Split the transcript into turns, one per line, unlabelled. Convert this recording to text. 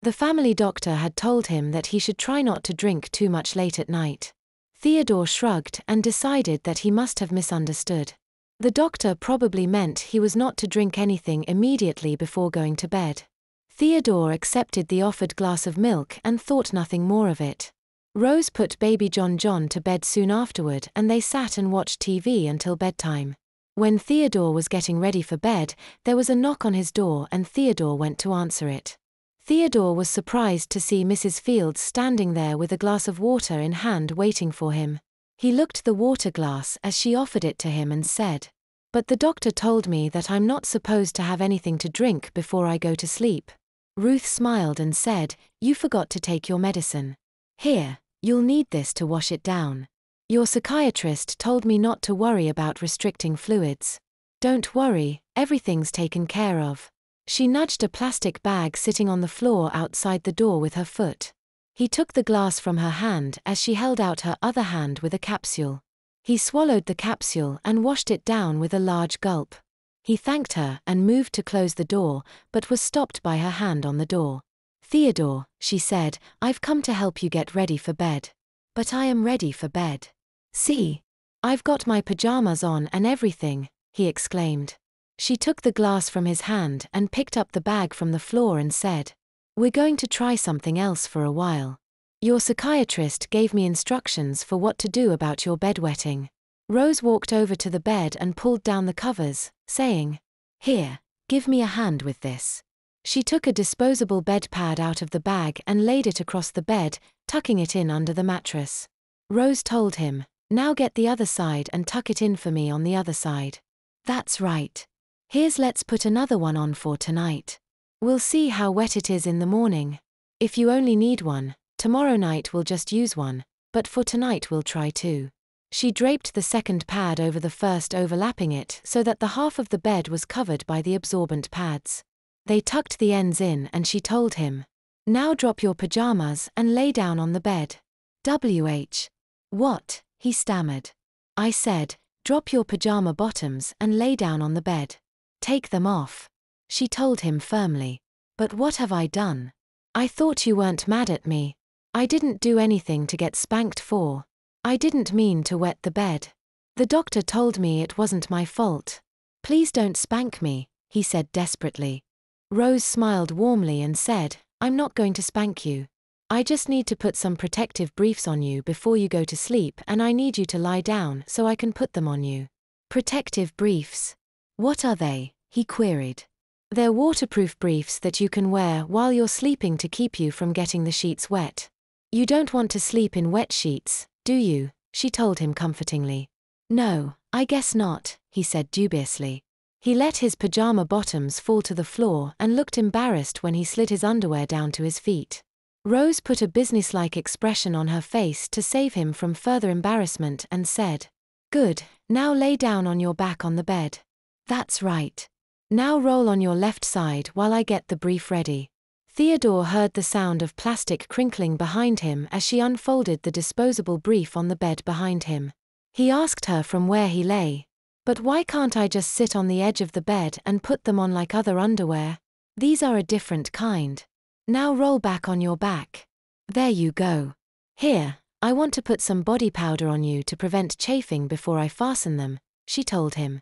The family doctor had told him that he should try not to drink too much late at night. Theodore shrugged and decided that he must have misunderstood. The doctor probably meant he was not to drink anything immediately before going to bed. Theodore accepted the offered glass of milk and thought nothing more of it. Rose put baby John to bed soon afterward, and they sat and watched TV until bedtime. When Theodore was getting ready for bed, there was a knock on his door and Theodore went to answer it. Theodore was surprised to see Mrs. Fields standing there with a glass of water in hand waiting for him. He looked at the water glass as she offered it to him and said, "But the doctor told me that I'm not supposed to have anything to drink before I go to sleep." Ruth smiled and said, "You forgot to take your medicine. Here, you'll need this to wash it down. Your psychiatrist told me not to worry about restricting fluids. Don't worry, everything's taken care of." She nudged a plastic bag sitting on the floor outside the door with her foot. He took the glass from her hand as she held out her other hand with a capsule. He swallowed the capsule and washed it down with a large gulp. He thanked her and moved to close the door, but was stopped by her hand on the door. "Theodore," she said, "I've come to help you get ready for bed." "But I am ready for bed. See, I've got my pajamas on and everything," he exclaimed. She took the glass from his hand and picked up the bag from the floor and said, "We're going to try something else for a while. Your psychiatrist gave me instructions for what to do about your bedwetting." Rose walked over to the bed and pulled down the covers, saying, "Here, give me a hand with this." She took a disposable bed pad out of the bag and laid it across the bed, tucking it in under the mattress. Rose told him, "Now get the other side and tuck it in for me on the other side." "That's right. Let's put another one on for tonight. We'll see how wet it is in the morning. If you only need one, tomorrow night we'll just use one, but for tonight we'll try two." She draped the second pad over the first, overlapping it so that the half of the bed was covered by the absorbent pads. They tucked the ends in and she told him, "Now drop your pajamas and lay down on the bed." "What?" he stammered. "I said, drop your pajama bottoms and lay down on the bed. Take them off," she told him firmly. "But what have I done? I thought you weren't mad at me. I didn't do anything to get spanked for. I didn't mean to wet the bed. The doctor told me it wasn't my fault. Please don't spank me," he said desperately. Rose smiled warmly and said, "I'm not going to spank you. I just need to put some protective briefs on you before you go to sleep, and I need you to lie down so I can put them on you." "Protective briefs? What are they?" he queried. "They're waterproof briefs that you can wear while you're sleeping to keep you from getting the sheets wet. You don't want to sleep in wet sheets, do you?" she told him comfortingly. "No, I guess not," he said dubiously. He let his pajama bottoms fall to the floor and looked embarrassed when he slid his underwear down to his feet. Rose put a businesslike expression on her face to save him from further embarrassment and said, "Good, now lay down on your back on the bed. That's right. Now roll on your left side while I get the brief ready." Theodore heard the sound of plastic crinkling behind him as she unfolded the disposable brief on the bed behind him. He asked her from where he lay, "But why can't I just sit on the edge of the bed and put them on like other underwear? These are a different kind. Now roll back on your back. There you go. Here, I want to put some body powder on you to prevent chafing before I fasten them," she told him.